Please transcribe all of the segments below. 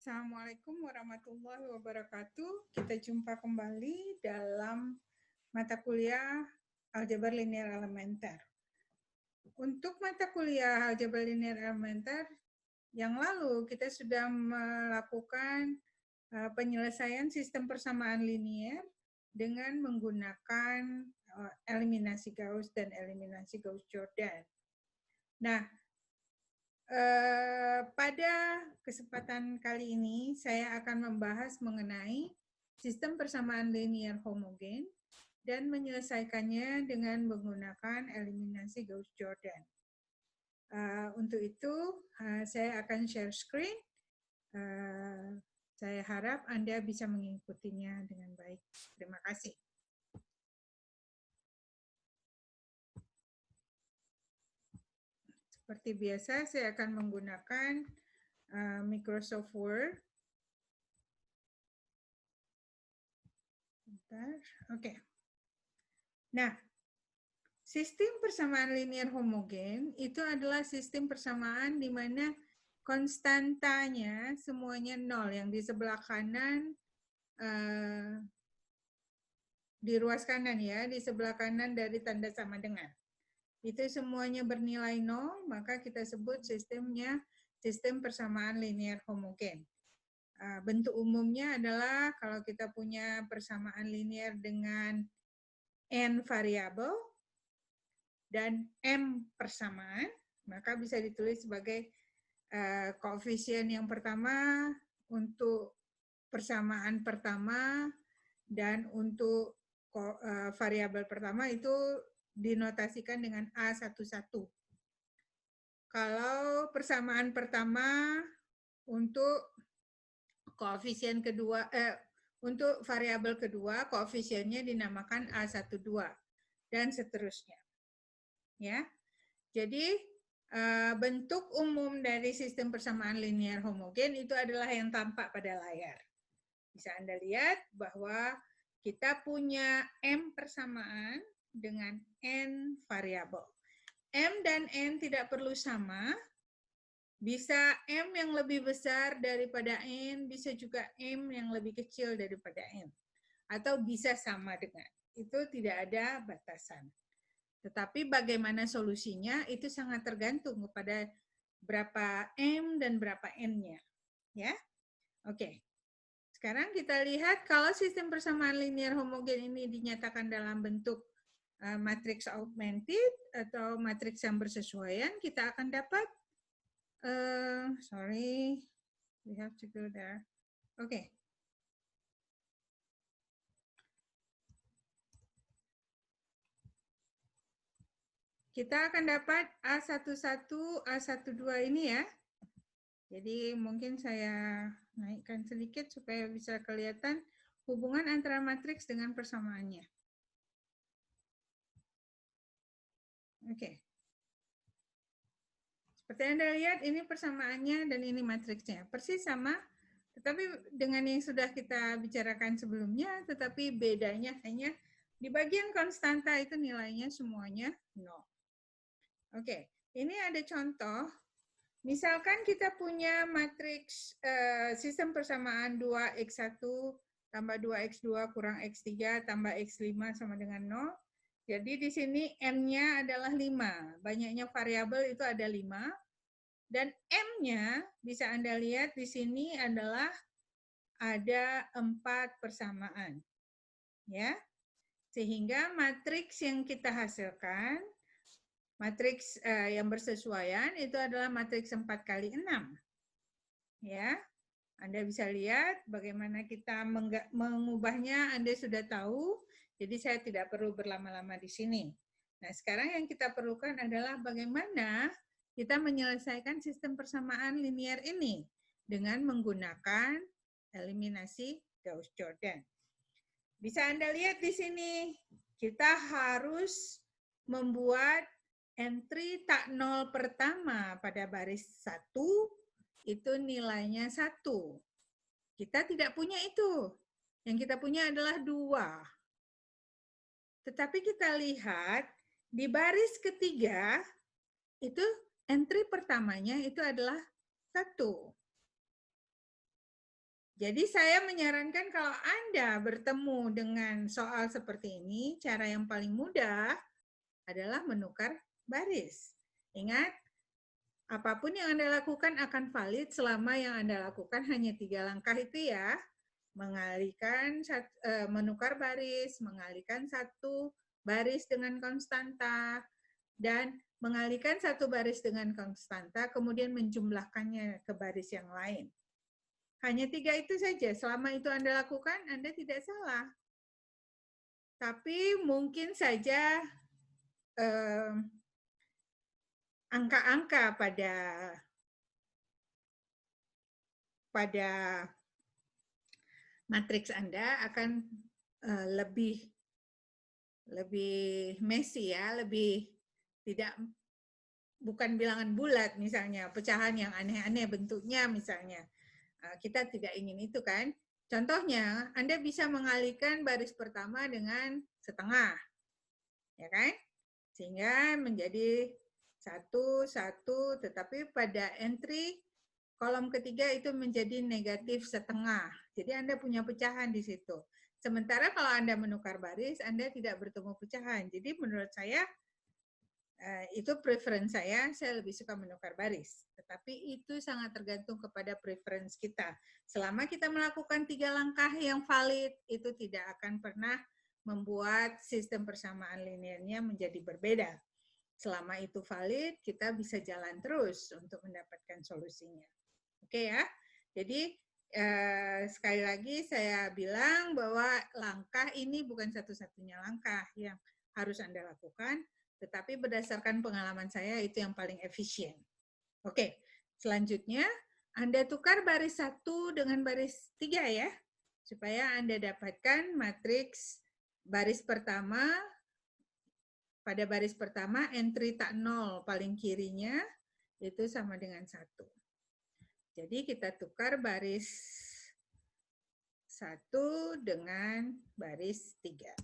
Assalamualaikum warahmatullahi wabarakatuh. Kita jumpa kembali dalam mata kuliah Aljabar Linear Elementer. Untuk mata kuliah Aljabar Linear Elementer yang lalu kita sudah melakukan penyelesaian sistem persamaan linear dengan menggunakan eliminasi Gauss dan eliminasi Gauss-Jordan. Nah, pada kesempatan kali ini saya akan membahas mengenai sistem persamaan linear homogen dan menyelesaikannya dengan menggunakan eliminasi Gauss-Jordan. Untuk itu saya akan share screen. Saya harap Anda bisa mengikutinya dengan baik. Terima kasih. Seperti biasa, saya akan menggunakan Microsoft Word. Bentar. Oke. Nah, sistem persamaan linear homogen itu adalah sistem persamaan di mana konstantanya semuanya nol. Yang di sebelah kanan di ruas kanan ya, di sebelah kanan dari tanda sama dengan. Itu semuanya bernilai nol, maka kita sebut sistemnya sistem persamaan linear homogen. Bentuk umumnya adalah kalau kita punya persamaan linear dengan n variabel dan m persamaan, maka bisa ditulis sebagai koefisien yang pertama untuk persamaan pertama dan untuk variabel pertama itu dinotasikan dengan A11. Kalau persamaan pertama untuk koefisien kedua, untuk variabel kedua, koefisiennya dinamakan A12 dan seterusnya. Ya, jadi bentuk umum dari sistem persamaan linear homogen itu adalah yang tampak pada layar. Bisa Anda lihat bahwa kita punya M persamaan dengan N variabel. M dan N tidak perlu sama, bisa M yang lebih besar daripada N, bisa juga M yang lebih kecil daripada N. Atau bisa sama dengan, itu tidak ada batasan. Tetapi bagaimana solusinya itu sangat tergantung kepada berapa M dan berapa N-nya. Ya, oke. Sekarang kita lihat kalau sistem persamaan linear homogen ini dinyatakan dalam bentuk matriks augmented atau matriks yang bersesuaian, kita akan dapat sorry, we have to go there. Oke. Kita akan dapat A11, A12 ini ya. Jadi mungkin saya naikkan sedikit supaya bisa kelihatan hubungan antara matriks dengan persamaannya. Oke. Seperti Anda lihat ini persamaannya dan ini matriksnya. Persis sama, tetapi dengan yang sudah kita bicarakan sebelumnya, tetapi bedanya hanya di bagian konstanta itu nilainya semuanya 0. Oke, ini ada contoh. Misalkan kita punya matriks sistem persamaan 2x1 tambah 2x2 kurang x3 tambah x5 sama dengan 0. Jadi di sini n-nya adalah 5. Banyaknya variabel itu ada 5. Dan m-nya bisa Anda lihat di sini adalah ada 4 persamaan. Ya. Sehingga matriks yang kita hasilkan matriks yang bersesuaian itu adalah matriks 4 kali 6. Ya, Anda bisa lihat bagaimana kita mengubahnya, Anda sudah tahu, jadi saya tidak perlu berlama-lama di sini. Nah, sekarang yang kita perlukan adalah bagaimana kita menyelesaikan sistem persamaan linear ini dengan menggunakan eliminasi Gauss-Jordan. Bisa Anda lihat di sini, kita harus membuat entry tak nol pertama pada baris 1 itu nilainya 1. Kita tidak punya itu. Yang kita punya adalah 2. Tetapi kita lihat di baris ketiga itu entry pertamanya itu adalah 1. Jadi saya menyarankan kalau Anda bertemu dengan soal seperti ini, cara yang paling mudah adalah menukar baris. Ingat, apapun yang Anda lakukan akan valid selama yang Anda lakukan hanya 3 langkah itu ya. Menukar baris, mengalihkan satu baris dengan konstanta, dan mengalihkan satu baris dengan konstanta, kemudian menjumlahkannya ke baris yang lain. Hanya 3 itu saja. Selama itu Anda lakukan, Anda tidak salah. Tapi mungkin saja angka-angka pada matriks Anda akan lebih messy ya, lebih tidak, bukan bilangan bulat misalnya, pecahan yang aneh-aneh bentuknya misalnya. Kita tidak ingin itu kan. Contohnya, Anda bisa mengalihkan baris pertama dengan setengah, ya kan? Sehingga menjadi 1, 1, tetapi pada entry kolom ketiga itu menjadi negatif setengah. Jadi Anda punya pecahan di situ. Sementara kalau Anda menukar baris, Anda tidak bertemu pecahan. Jadi menurut saya, itu preference saya lebih suka menukar baris. Tetapi itu sangat tergantung kepada preference kita. Selama kita melakukan 3 langkah yang valid, itu tidak akan pernah membuat sistem persamaan linearnya menjadi berbeda. Selama itu valid, kita bisa jalan terus untuk mendapatkan solusinya. Oke ya, jadi sekali lagi saya bilang bahwa langkah ini bukan satu-satunya langkah yang harus Anda lakukan, tetapi berdasarkan pengalaman saya itu yang paling efisien. Oke, selanjutnya Anda tukar baris 1 dengan baris 3 ya, supaya Anda dapatkan matriks baris pertama. Pada baris pertama, entry tak 0 paling kirinya itu sama dengan 1. Jadi kita tukar baris 1 dengan baris 3.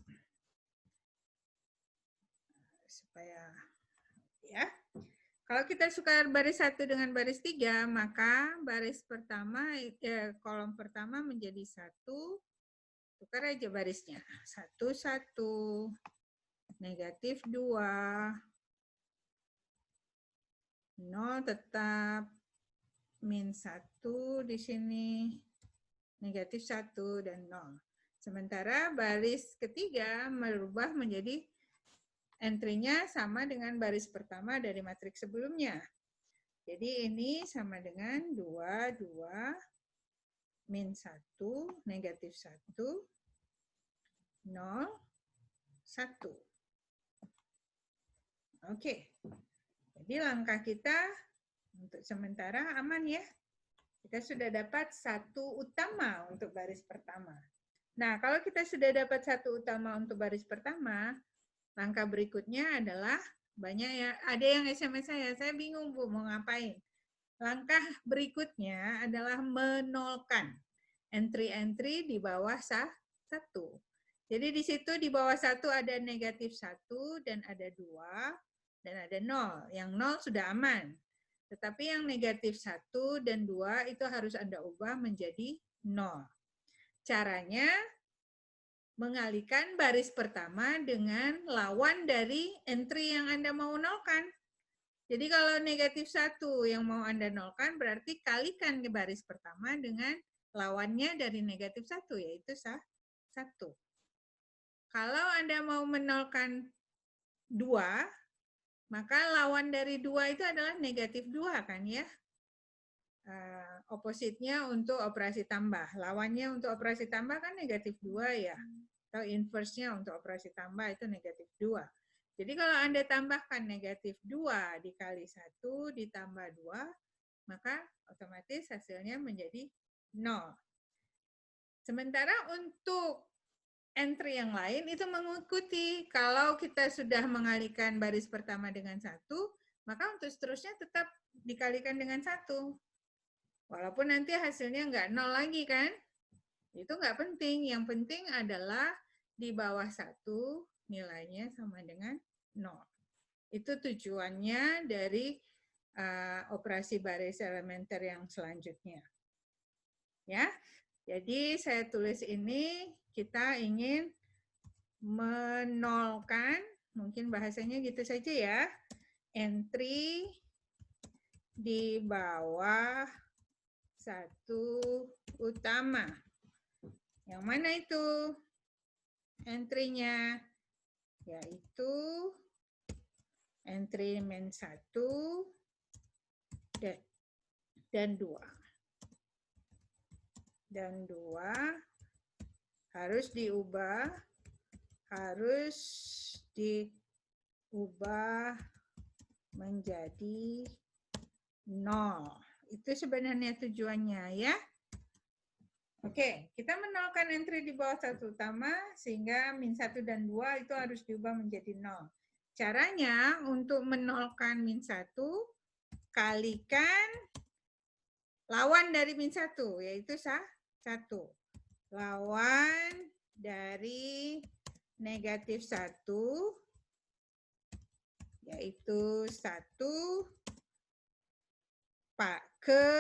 Supaya ya. Kalau kita tukar baris 1 dengan baris 3, maka baris pertama kolom pertama menjadi 1. Tukar aja barisnya. 1 1 negatif 2 0 tetap, min 1 di sini, negatif 1 dan 0. Sementara baris ketiga merubah menjadi entry-nya sama dengan baris pertama dari matriks sebelumnya. Jadi ini sama dengan 2, 2, min 1, negatif 1, 0, 1. Oke. Jadi langkah kita untuk sementara aman ya. Kita sudah dapat 1 utama untuk baris pertama. Nah, kalau kita sudah dapat 1 utama untuk baris pertama, langkah berikutnya adalah banyak ya, ada yang SMS saya bingung Bu mau ngapain. Langkah berikutnya adalah menolkan entry-entry di bawah 1. Jadi di situ di bawah 1 ada negatif 1 dan ada 2 dan ada 0. Yang 0 sudah aman. Tetapi yang negatif 1 dan 2 itu harus Anda ubah menjadi 0. Caranya mengalihkan baris pertama dengan lawan dari entry yang Anda mau nolkan. Jadi kalau negatif 1 yang mau Anda nolkan, berarti kalikan ke baris pertama dengan lawannya dari negatif 1, yaitu 1. Kalau Anda mau menolkan 2, maka lawan dari 2 itu adalah negatif 2 kan ya. Opposite-nya untuk operasi tambah. Lawannya untuk operasi tambah kan negatif 2 ya. Atau inverse-nya untuk operasi tambah itu negatif 2. Jadi kalau Anda tambahkan negatif 2 dikali 1 ditambah 2, maka otomatis hasilnya menjadi 0. Sementara untuk entry yang lain itu mengikuti. Kalau kita sudah mengalihkan baris pertama dengan 1, maka untuk seterusnya tetap dikalikan dengan 1. Walaupun nanti hasilnya nggak 0 lagi kan. Itu nggak penting. Yang penting adalah di bawah 1 nilainya sama dengan 0. Itu tujuannya dari operasi baris elementer yang selanjutnya. Ya. Jadi saya tulis ini, kita ingin menolkan, mungkin bahasanya gitu saja ya, entry di bawah satu utama. Yang mana itu entry-nya? Yaitu entry min 1 dan 2. Dan 2 harus diubah menjadi 0. Itu sebenarnya tujuannya ya. Oke, kita menolkan entry di bawah satu utama sehingga min 1 dan 2 itu harus diubah menjadi 0. Caranya untuk menolkan min 1, kalikan lawan dari min 1, yaitu 1. Lawan dari negatif 1, yaitu 1 ke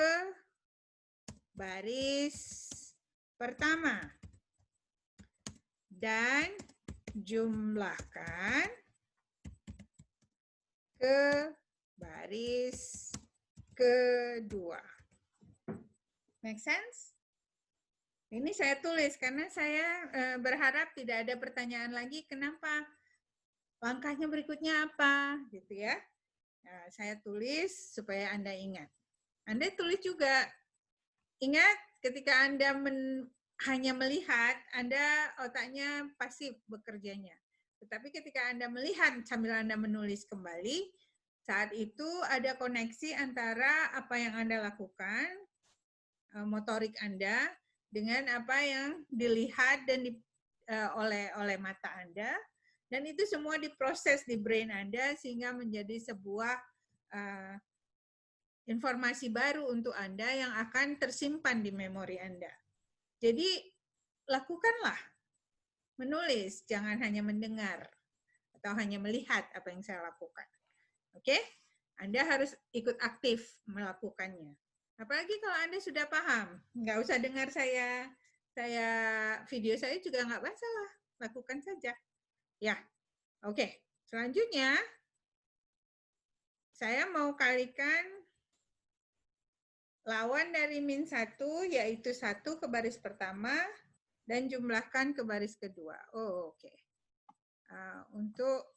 baris pertama. Dan jumlahkan ke baris kedua. Make sense? Ini saya tulis karena saya berharap tidak ada pertanyaan lagi kenapa langkahnya berikutnya apa, gitu ya. Nah, saya tulis supaya Anda ingat. Anda tulis juga. Ingat, ketika Anda hanya melihat, Anda otaknya pasif bekerjanya. Tetapi ketika Anda melihat sambil Anda menulis kembali, saat itu ada koneksi antara apa yang Anda lakukan, motorik Anda, dengan apa yang dilihat dan oleh mata Anda, dan itu semua diproses di brain Anda sehingga menjadi sebuah informasi baru untuk Anda yang akan tersimpan di memori Anda. Jadi lakukanlah menulis, jangan hanya mendengar atau hanya melihat apa yang saya lakukan. Oke? Anda harus ikut aktif melakukannya. Apalagi kalau Anda sudah paham, nggak usah dengar video saya juga nggak masalah, lakukan saja. Ya, oke. Selanjutnya, saya mau kalikan lawan dari min 1, yaitu 1 ke baris pertama, dan jumlahkan ke baris kedua. Oh, oke. Untuk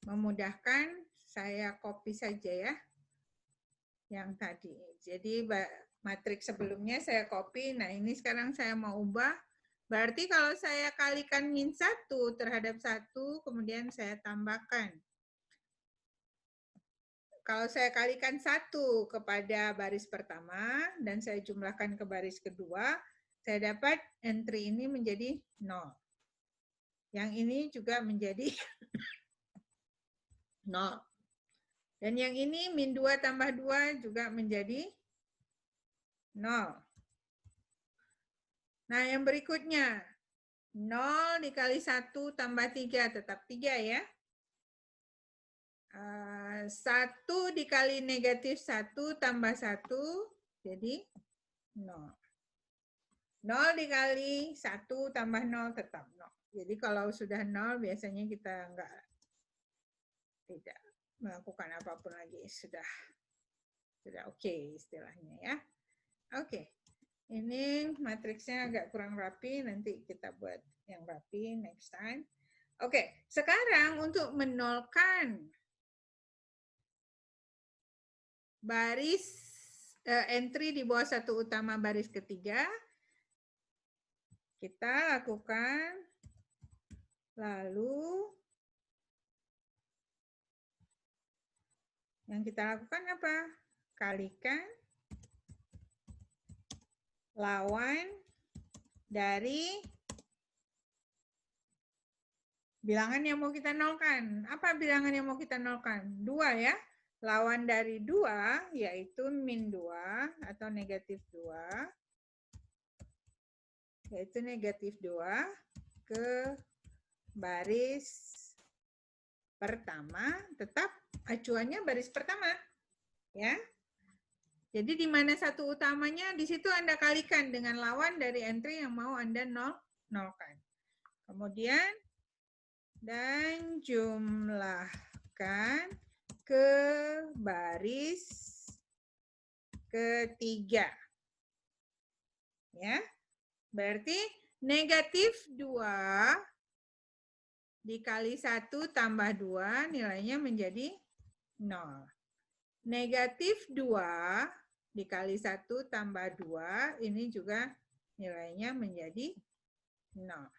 memudahkan, saya copy saja ya yang tadi. Jadi matriks sebelumnya saya copy. Nah, ini sekarang saya mau ubah. Berarti kalau saya kalikan min 1 terhadap 1, kemudian saya tambahkan. Kalau saya kalikan 1 kepada baris pertama, dan saya jumlahkan ke baris kedua, saya dapat entry ini menjadi 0. Yang ini juga menjadi 0. Dan yang ini min 2 tambah 2 juga menjadi 0. Nah, yang berikutnya, 0 dikali 1 tambah 3, tetap 3 ya. 1 dikali negatif 1 tambah 1, jadi 0. 0 dikali 1 tambah 0, tetap 0. Jadi kalau sudah 0, biasanya kita tidak melakukan apapun lagi, sudah oke istilahnya ya. Oke, ini matriksnya agak kurang rapi, nanti kita buat yang rapi next time. Oke, sekarang untuk menolkan baris entry di bawah satu utama baris ketiga, kita lakukan lalu yang kita lakukan apa? Kalikan lawan dari bilangan yang mau kita nolkan. Apa bilangan yang mau kita nolkan? 2 ya. Lawan dari 2 yaitu min 2 atau negatif 2. Yaitu negatif 2 ke baris pertama, tetap acuannya baris pertama. Ya. Jadi di mana satu utamanya, di situ Anda kalikan dengan lawan dari entry yang mau Anda nolkan. Kemudian, dan jumlahkan ke baris ketiga. Ya, berarti negatif 2 dikali 1 tambah 2 nilainya menjadi 0. Negatif 2 dikali 1 tambah 2 ini juga nilainya menjadi 0.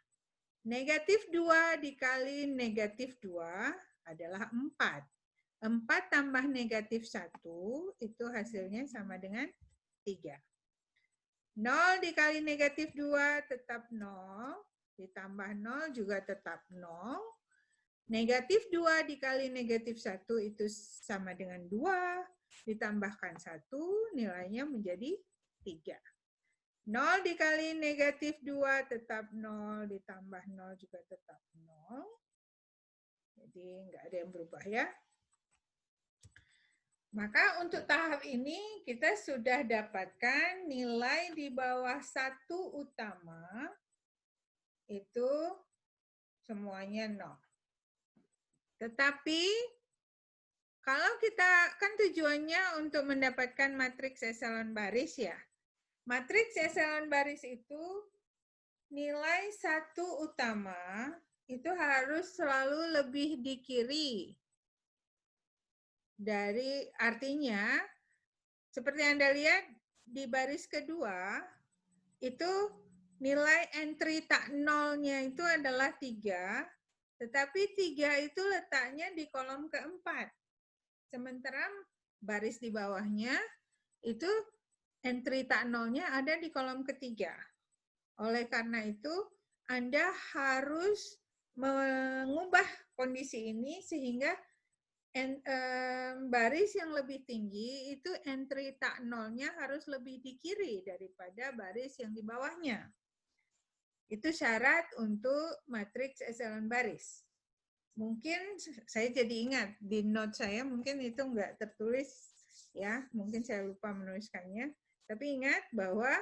Negatif 2 dikali negatif 2 adalah 4. 4 tambah negatif 1 itu hasilnya sama dengan 3. 0 dikali negatif 2 tetap 0, ditambah 0 juga tetap 0. Negatif 2 dikali negatif 1 itu sama dengan 2, ditambahkan 1, nilainya menjadi 3. 0 dikali negatif 2 tetap 0, ditambah 0 juga tetap 0. Jadi nggak ada yang berubah ya. Maka untuk tahap ini kita sudah dapatkan nilai di bawah 1 utama itu semuanya 0. Tetapi kalau kita kan tujuannya untuk mendapatkan matriks eselon baris ya. Matriks eselon baris itu nilai 1 utama itu harus selalu lebih di kiri. Dari artinya seperti Anda lihat di baris kedua itu nilai entry tak nolnya itu adalah 3, tetapi 3 itu letaknya di kolom keempat. Sementara baris di bawahnya itu entry tak nolnya ada di kolom ketiga. Oleh karena itu, Anda harus mengubah kondisi ini sehingga baris yang lebih tinggi itu entry tak nolnya harus lebih di kiri daripada baris yang di bawahnya. Itu syarat untuk matriks eselon baris. Mungkin saya jadi ingat di note saya mungkin itu enggak tertulis ya, mungkin saya lupa menuliskannya. Tapi ingat bahwa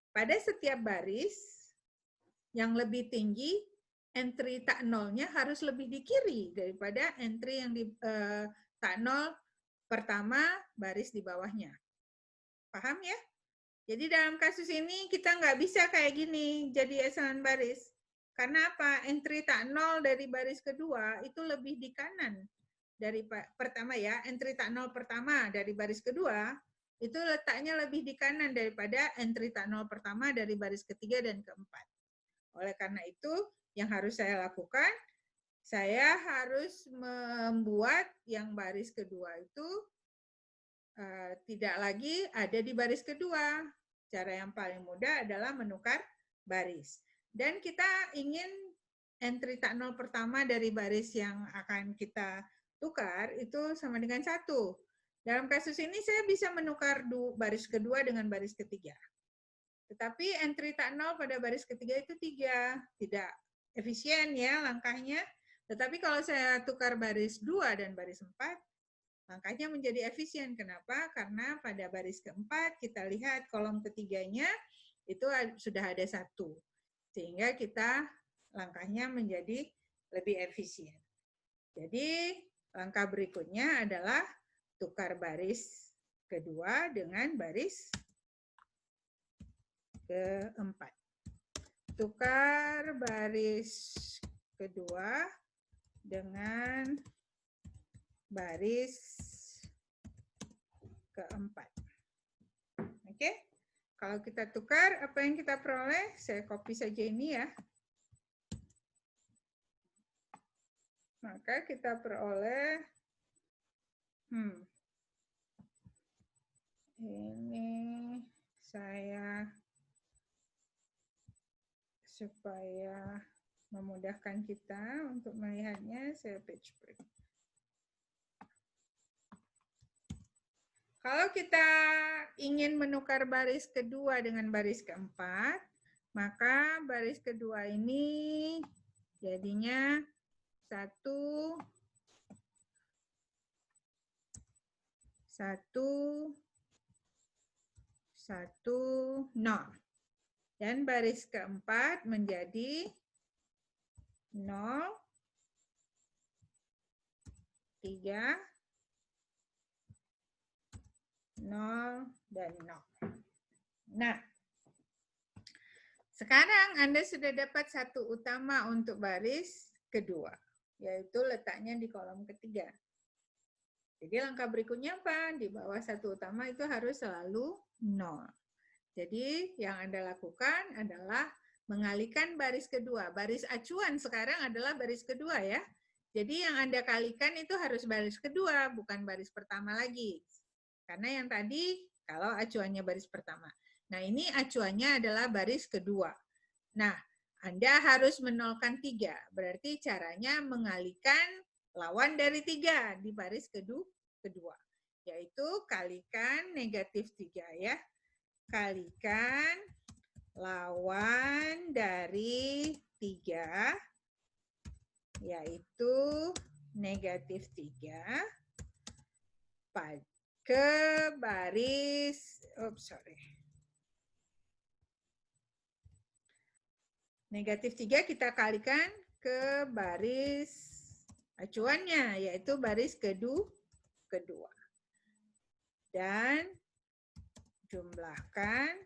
pada setiap baris yang lebih tinggi entry tak nolnya harus lebih di kiri daripada entry yang di tak nol pertama baris di bawahnya. Paham ya? Jadi dalam kasus ini kita nggak bisa kayak gini jadi eselon baris. Karena apa? Entry tak nol dari baris kedua itu lebih di kanan dari pertama ya. Entry tak nol pertama dari baris kedua itu letaknya lebih di kanan daripada entry tak nol pertama dari baris ketiga dan keempat. Oleh karena itu, yang harus saya lakukan, saya harus membuat yang baris kedua itu tidak lagi ada di baris kedua. Cara yang paling mudah adalah menukar baris. Dan kita ingin entry tak nol pertama dari baris yang akan kita tukar itu sama dengan 1. Dalam kasus ini saya bisa menukar baris kedua dengan baris ketiga. Tetapi entry tak nol pada baris ketiga itu 3. Tidak efisien ya langkahnya. Tetapi kalau saya tukar baris 2 dan baris 4, langkahnya menjadi efisien. Kenapa? Karena pada baris keempat kita lihat kolom ketiganya itu sudah ada 1. Sehingga kita langkahnya menjadi lebih efisien. Jadi langkah berikutnya adalah tukar baris kedua dengan baris keempat. Tukar baris kedua dengan baris keempat. Oke, kalau kita tukar, apa yang kita peroleh? Saya copy saja ini ya. Maka kita peroleh, ini saya supaya memudahkan kita untuk melihatnya, saya page break. Kalau kita ingin menukar baris kedua dengan baris keempat, maka baris kedua ini jadinya 1, 1, 1, 0. Dan baris keempat menjadi 0, 3, 0, dan 0. Nah, sekarang Anda sudah dapat satu utama untuk baris kedua, yaitu letaknya di kolom ketiga. Jadi langkah berikutnya apa? Di bawah satu utama itu harus selalu 0. Jadi yang Anda lakukan adalah mengalihkan baris kedua. Baris acuan sekarang adalah baris kedua ya. Jadi yang Anda kalikan itu harus baris kedua, bukan baris pertama lagi. Karena yang tadi kalau acuannya baris pertama. Nah, ini acuannya adalah baris kedua. Nah, Anda harus menolkan 3. Berarti caranya mengalihkan lawan dari 3 di baris kedua. Yaitu kalikan negatif 3 ya. Kalikan lawan dari 3, yaitu negatif 3 ke baris, negatif 3 kita kalikan ke baris acuannya, yaitu baris kedua. Dan jumlahkan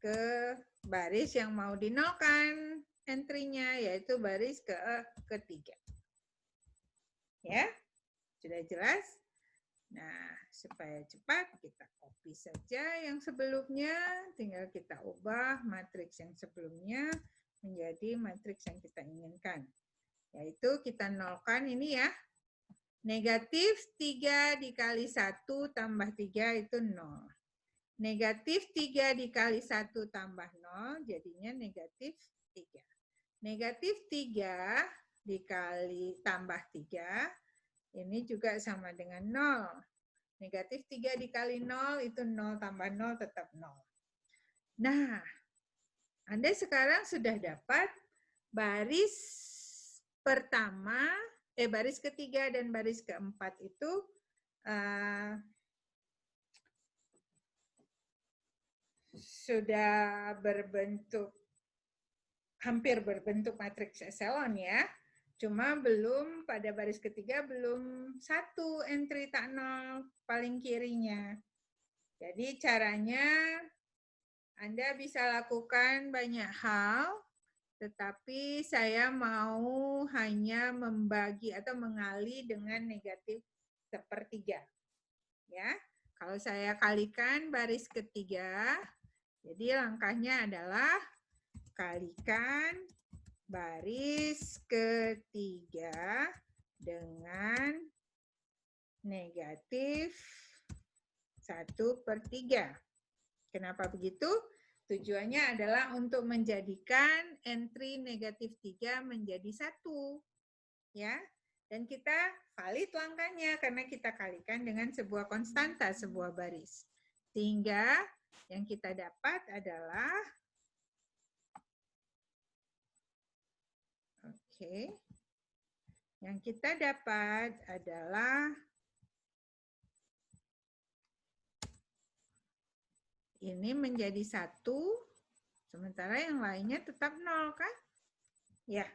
ke baris yang mau dinolkan entry-nya, yaitu baris ketiga. Ya, sudah jelas? Nah, supaya cepat kita copy saja yang sebelumnya, tinggal kita ubah matriks yang sebelumnya menjadi matriks yang kita inginkan. Yaitu kita nolkan ini ya, negatif 3 dikali 1 tambah 3 itu 0. Negatif 3 dikali 1 tambah 0 jadinya negatif 3. Negatif 3 dikali tambah 3 ini juga sama dengan 0. Negatif 3 dikali 0 itu 0 tambah 0 tetap 0. Nah, Anda sekarang sudah dapat baris pertama, baris ketiga dan baris keempat itu sudah berbentuk, hampir berbentuk matriks echelon ya. Cuma belum pada baris ketiga belum satu entry tak nol paling kirinya. Jadi caranya Anda bisa lakukan banyak hal, tetapi saya mau hanya membagi atau mengali dengan negatif sepertiga. Ya, kalau saya kalikan baris ketiga, jadi langkahnya adalah kalikan baris ketiga dengan negatif 1/3. Kenapa begitu? Tujuannya adalah untuk menjadikan entry negatif 3 menjadi 1. Ya, dan kita valid langkahnya karena kita kalikan dengan sebuah konstanta, sebuah baris. Sehingga yang kita dapat adalah yang kita dapat adalah ini menjadi 1, sementara yang lainnya tetap 0 kan? Ya.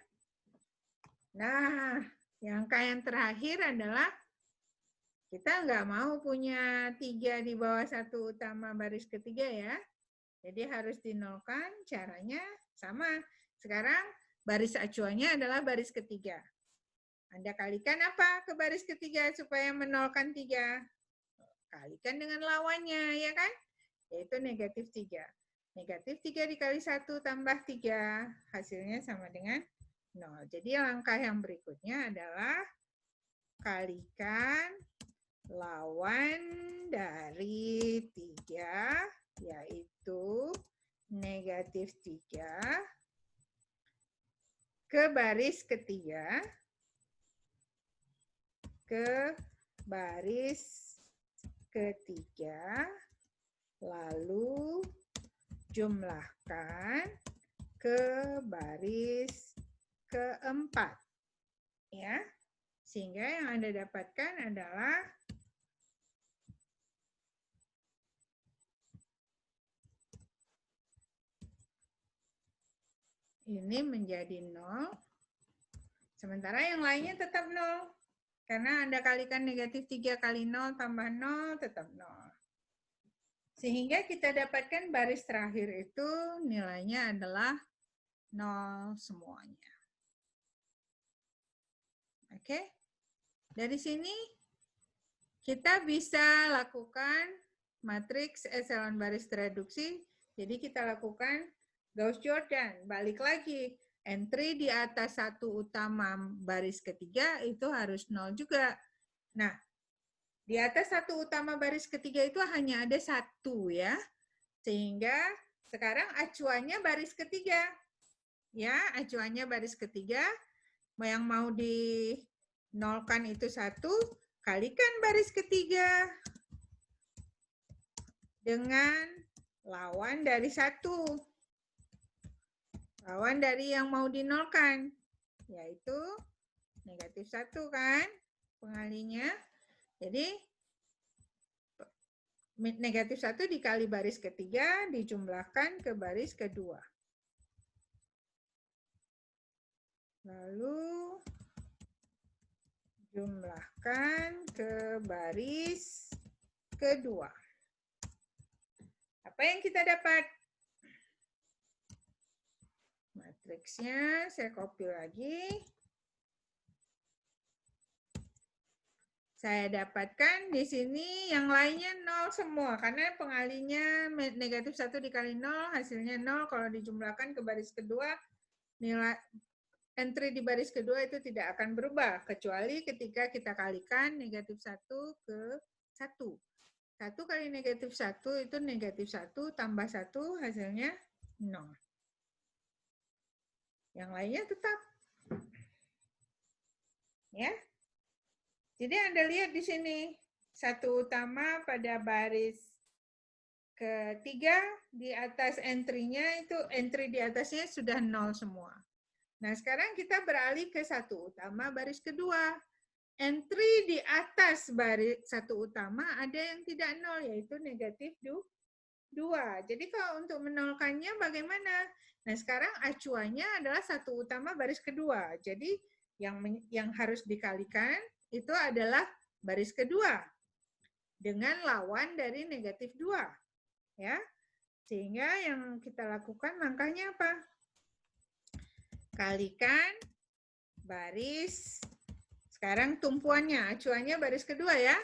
Nah, angka yang terakhir adalah kita nggak mau punya 3 di bawah 1 utama baris ketiga ya. Jadi harus dinolkan, caranya sama. Sekarang baris acuannya adalah baris ketiga. Anda kalikan apa ke baris ketiga supaya menolkan 3? Kalikan dengan lawannya, ya kan? Yaitu negatif 3. Negatif 3 dikali 1 tambah 3, hasilnya sama dengan 0. Jadi langkah yang berikutnya adalah kalikan lawan dari 3, yaitu negatif 3 ke baris ketiga, ke baris ketiga, lalu jumlahkan ke baris keempat. Ya, sehingga yang Anda dapatkan adalah ini menjadi 0. Sementara yang lainnya tetap 0. Karena Anda kalikan negatif 3 kali 0 tambah 0 tetap 0. Sehingga kita dapatkan baris terakhir itu nilainya adalah 0 semuanya. Oke? Dari sini kita bisa lakukan matriks eselon baris tereduksi. Jadi kita lakukan Gauss-Jordan. Balik lagi. Entry di atas satu utama baris ketiga itu harus 0 juga. Nah, di atas satu utama baris ketiga itu hanya ada 1 ya. Sehingga sekarang acuannya baris ketiga. Ya, acuannya baris ketiga. Yang mau dinolkan itu 1, kalikan baris ketiga dengan lawan dari 1. Lawan dari yang mau dinolkan, yaitu negatif 1 kan pengalinya. Jadi negatif 1 dikali baris ketiga dijumlahkan ke baris kedua. Lalu jumlahkan ke baris kedua. Apa yang kita dapat? Matriksnya saya copy lagi. Saya dapatkan di sini yang lainnya 0 semua. Karena pengalinya negatif 1 dikali 0, hasilnya 0. Kalau dijumlahkan ke baris kedua, nilai entry di baris kedua itu tidak akan berubah. Kecuali ketika kita kalikan negatif 1 ke 1. 1 kali negatif 1 itu negatif 1 tambah 1 hasilnya 0. Yang lainnya tetap. Ya. Jadi Anda lihat di sini, satu utama pada baris ketiga, di atas entry-nya itu, entry di atasnya sudah 0 semua. Nah, sekarang kita beralih ke satu utama baris kedua. Entry di atas baris satu utama ada yang tidak 0, yaitu negatif 2. Jadi kalau untuk menolkannya bagaimana? Nah, sekarang acuannya adalah satu utama baris kedua. Jadi yang harus dikalikan itu adalah baris kedua dengan lawan dari negatif 2. Ya. Sehingga yang kita lakukan langkahnya apa? Kalikan baris, sekarang tumpuannya, acuannya baris kedua ya.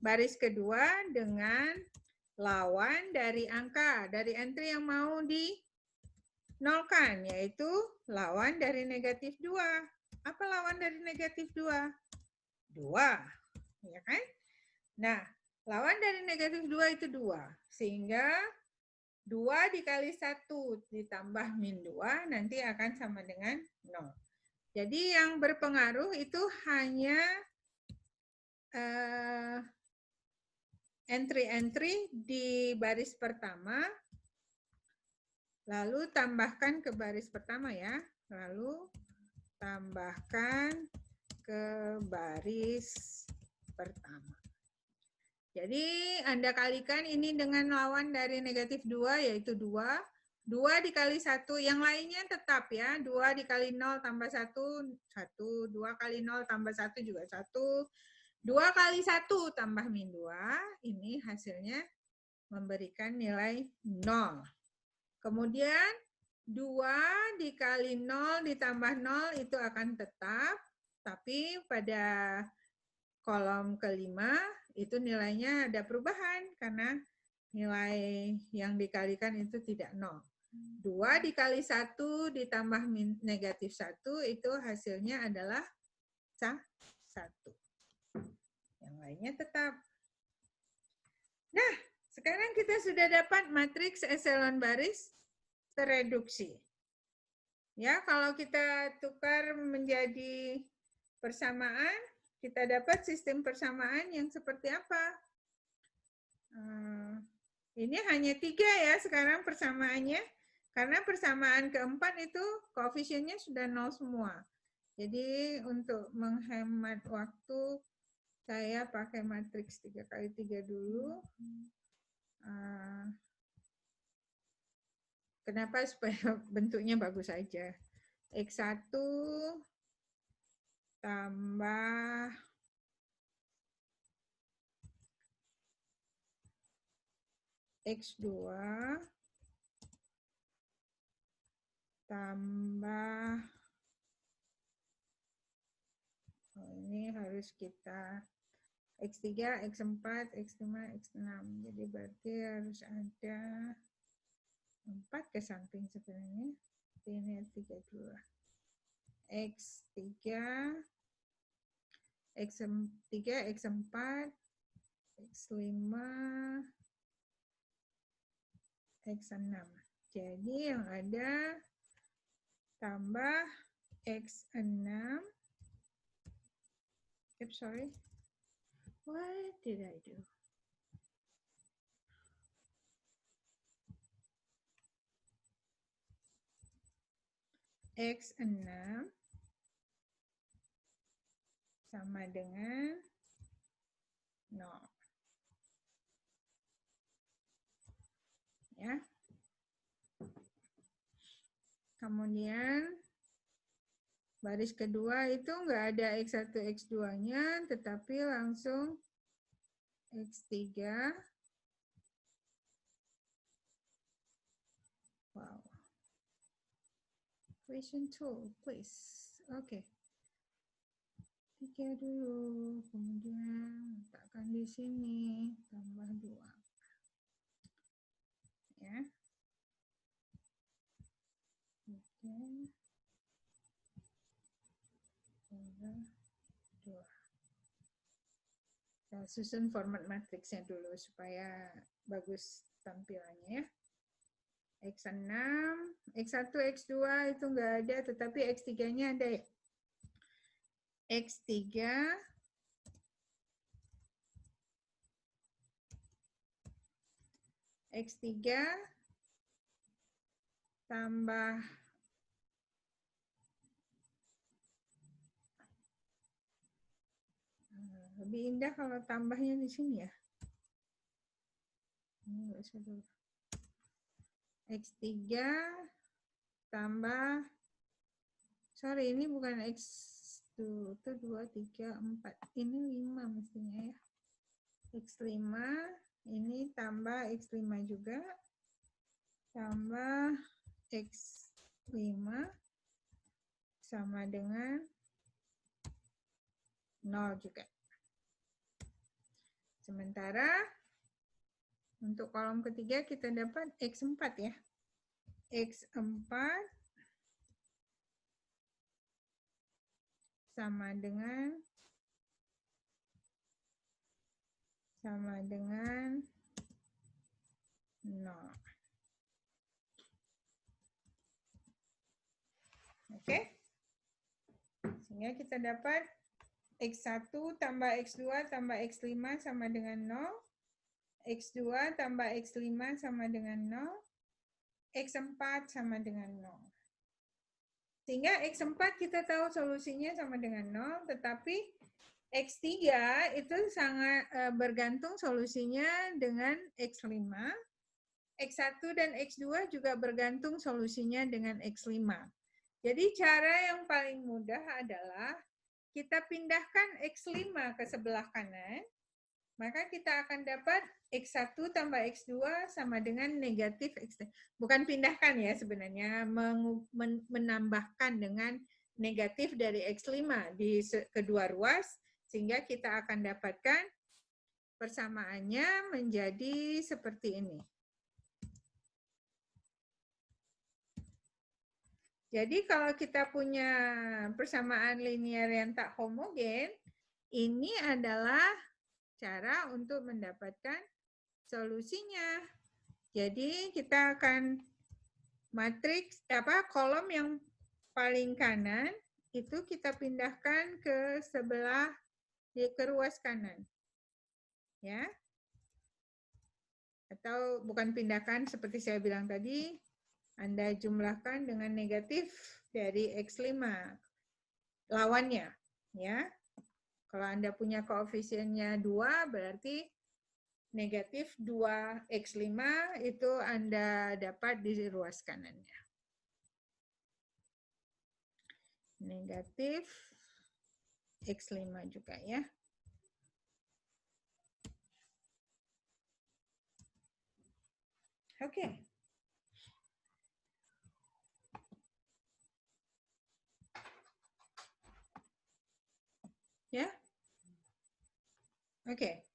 Baris kedua dengan lawan dari angka, dari entry yang mau dinolkan, yaitu lawan dari negatif 2. Apa lawan dari negatif 2? 2, ya kan? Nah, lawan dari negatif 2 itu 2. Sehingga 2 dikali 1 ditambah min 2 nanti akan sama dengan 0. Jadi yang berpengaruh itu hanya entry-entry di baris pertama, lalu tambahkan ke baris pertama ya, lalu tambahkan ke baris pertama. Jadi Anda kalikan ini dengan lawan dari negatif 2, yaitu 2. 2 dikali 1, yang lainnya tetap ya, 2 dikali 0 tambah 1, 1. 2 kali 0 tambah 1 juga 1. 2 kali 1 tambah min 2, ini hasilnya memberikan nilai 0. Kemudian 2 dikali 0 ditambah 0 itu akan tetap, tapi pada kolom kelima itu nilainya ada perubahan karena nilai yang dikalikan itu tidak 0. 2 dikali 1 ditambah negatif 1 itu hasilnya adalah 1. Yang lainnya tetap. Nah, sekarang kita sudah dapat matriks eselon baris tereduksi. Ya, kalau kita tukar menjadi persamaan, kita dapat sistem persamaan yang seperti apa? Ini hanya 3 ya sekarang persamaannya. Karena persamaan keempat itu koefisiennya sudah 0 semua. Jadi untuk menghemat waktu, saya pakai matriks 3 kali 3 dulu. Kenapa? Supaya bentuknya bagus aja. X1 tambah X2 tambah, ini harus kita X3, X4, X5, X6. Jadi berarti harus ada 4 ke samping sebenarnya. Ini 32. X3, X3, X4, X5, X6. Jadi yang ada tambah X6. Oops, sorry. What did I do? X6 sama dengan 0. Ya. Kemudian baris kedua itu nggak ada X1, X2-nya, tetapi langsung X3. Wow. Question 2, please. Oke. 3 dulu, kemudian letakkan di sini, tambah 2. Ya. Oke. Tambah 2. Nah, susun format matriksnya dulu supaya bagus tampilannya ya. X6, X1, X2 itu nggak ada, tetapi X3-nya ada ya. X3 tambah lebih indah kalau tambahnya di sini ya. Ini nggak usah dulu. X3 tambah, sorry ini bukan X2, itu 2, 3, 4. Ini 5 mestinya ya. X5, ini tambah X5 juga. Tambah X5 sama dengan 0 juga. Sementara untuk kolom ketiga kita dapat X4 ya. X4 sama dengan 0. Oke. Sehingga kita dapat X1 tambah X2 tambah X5 sama dengan 0. X2 tambah X5 sama dengan 0. X4 sama dengan 0. Sehingga X4 kita tahu solusinya sama dengan 0, tetapi X3 itu sangat bergantung solusinya dengan X5. X1 dan X2 juga bergantung solusinya dengan X5. Jadi cara yang paling mudah adalah kita pindahkan X5 ke sebelah kanan, maka kita akan dapat X1 tambah X2 sama dengan negatif X3. Bukan pindahkan ya sebenarnya, menambahkan dengan negatif dari X5 di kedua ruas, sehingga kita akan dapatkan persamaannya menjadi seperti ini. Jadi kalau kita punya persamaan linear yang tak homogen, ini adalah cara untuk mendapatkan solusinya. Jadi kita akan matriks kolom yang paling kanan itu kita pindahkan ke sebelah ke ruas kanan. Ya. Atau bukan pindahkan seperti saya bilang tadi, Anda jumlahkan dengan negatif dari X5 lawannya, ya. Kalau Anda punya koefisiennya 2, berarti negatif 2x5 itu Anda dapat di ruas kanannya. Negatif x5 juga ya. Oke. Ya. Oke.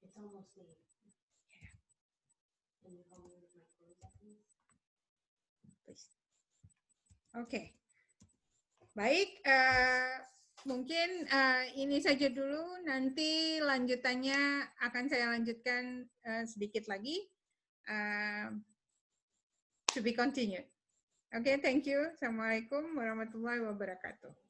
Oke. Baik, mungkin ini saja dulu, nanti lanjutannya akan saya lanjutkan sedikit lagi. To be continued. Oke, thank you. Assalamualaikum warahmatullahi wabarakatuh.